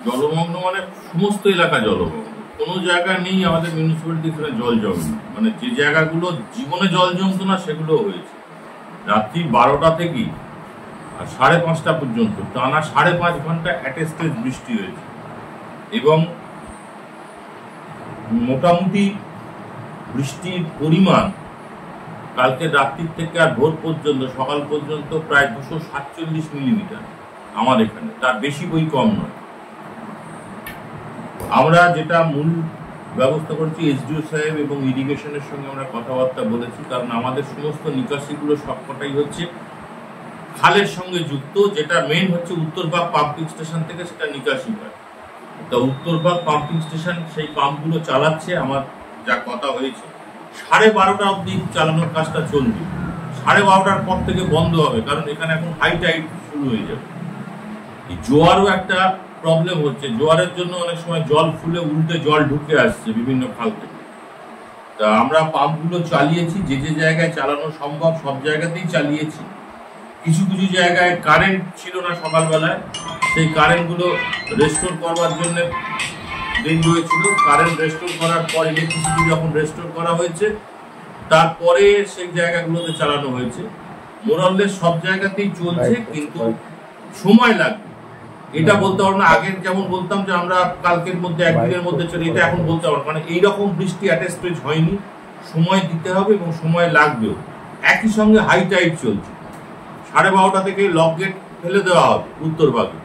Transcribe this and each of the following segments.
জলমগ্ন মানে সমস্ত এলাকা জলমগ্ন, কোনো জায়গা নেই আমাদের মিউনিসিপ্যালিটি এখানে জল জমে, মানে যে জায়গাগুলো জীবনে জল জমতো না সেগুলো হয়েছে। রাত্রি 12টা থেকে আর 5:30 পর্যন্ত টানা 5.5 ঘন্টা অ্যাটেস্টেড বৃষ্টি হয়েছে এবং মোটামুটি বৃষ্টির পরিমাণ কালকে রাত্রির থেকে আর ভোর পর্যন্ত সকাল পর্যন্ত প্রায় 247 মিলিমিটার আমার এখানে, তার বেশি বই কম নয়। আমরা যেটা মূল ব্যবস্থা করছি এসডিও সাহেব এবং ইরিগেশনের সঙ্গে আমরা কথাবার্তা বলেছি, কারণ আমাদের সমস্ত নিকাশিগুলো সবকটাই হচ্ছে খালের সঙ্গে যুক্ত, যেটা মেইন হচ্ছে উত্তরবাগ পাম্পিং স্টেশন থেকে সেটা নিকাশি হয়। তা উত্তরবাগ পাম্পিং স্টেশন সেই পাম্পগুলো চালাচ্ছে, আমার যা কথা হয়েছে 12:30 অবধি চালানোর কাজটা চলবে, 12:30টার পর থেকে বন্ধ হবে, কারণ এখানে এখন হাই টাইড শুরু হয়ে যাবে। এই জোয়ারও একটা প্রবলেম হচ্ছে, জোয়ারের জন্য অনেক সময় জল ফুলে উল্টে জল ঢুকে আসছে বিভিন্ন খাল থেকে। তা আমরা পাম্পগুলো চালিয়েছি, যে যে জায়গায় চালানো সম্ভব সব জায়গাতেই চালিয়েছি। কিছু কিছু জায়গায় কারেন্ট ছিল না সকালবেলায়, সেই কারেন্টগুলো রেস্টোর করবার জন্য দেরি হয়েছিল। কারেন্ট রেস্টোর করার পর ইলেকট্রিসিটি যখন রেস্টোর করা হয়েছে তারপরে সেই জায়গাগুলোতে চালানো হয়েছে। মোরাললেস সব জায়গাতেই চলছে, কিন্তু সময় লাগবে। এটা বলতে পারবো না, আগের যেমন বলতাম যে আমরা কালকের মধ্যে একদিনের মধ্যে চলে, এটা এখন বলতে পারবো মানে এইরকম বৃষ্টি অ্যাটেস্টেজ হয়নি, সময় দিতে হবে এবং সময় লাগবেও। একই সঙ্গে হাই টাইড চলছে, 12:30 থেকে লক গেট ফেলে দেওয়া হবে উত্তরভাগে,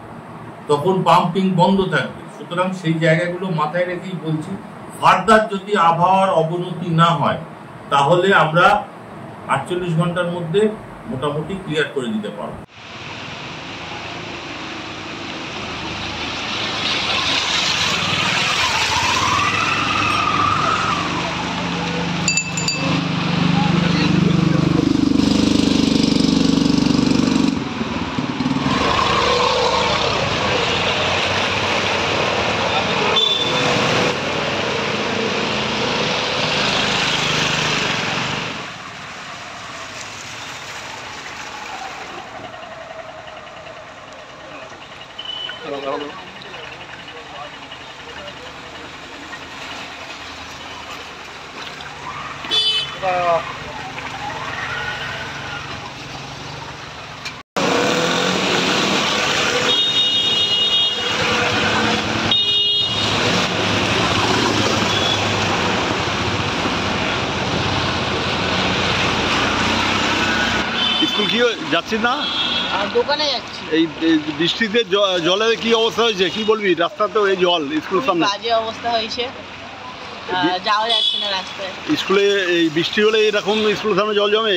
তখন পাম্পিং বন্ধ থাকবে। সুতরাং সেই জায়গাগুলো মাথায় রেখেই বলছি, ফার্দার যদি আবহাওয়ার অবনতি না হয় তাহলে আমরা 48 ঘন্টার মধ্যে মোটামুটি ক্লিয়ার করে দিতে পারবো। স্কুল কি যাচ্ছিস না? দোকানে যাচ্ছি। এই বৃষ্টিতে জলের কি অবস্থা হয়েছে, কি বলবি? রাস্তাতেও এই জল, স্কুলের সামনে বাজে অবস্থা হয়েছে, যাওয়া যাচ্ছে না রাস্তায়। স্কুলে এই বৃষ্টি হলে এরকম স্কুলের সামনে জল জমে?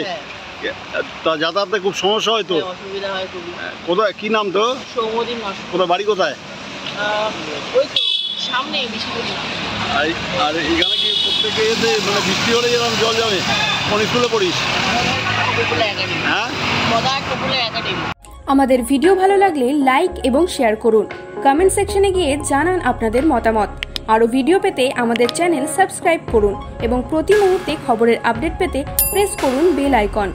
তা যাতায়াতে খুব সমস্যা হয় তো? অসুবিধা হয় খুবই। কোথায়, কি নাম তো? সৌমদীপ নষ্ট। কোথায় বাড়ি, কোথায়? ওই তো সামনেই বিষ্ণুপুর। আর এখানে কি প্রত্যেকে এতে মানে বৃষ্টি হলে এরকম জল জমে? কোন স্কুলে পড়িস? হ্যাঁ, আমাদের ভিডিও ভালো লাগলে লাইক এবং শেয়ার করুন। কমেন্ট সেকশনে গিয়ে জানান আপনাদের মতামত। আরও ভিডিও পেতে আমাদের চ্যানেল সাবস্ক্রাইব করুন এবং প্রতি মুহূর্তে খবরের আপডেট পেতে প্রেস করুন বেল আইকন।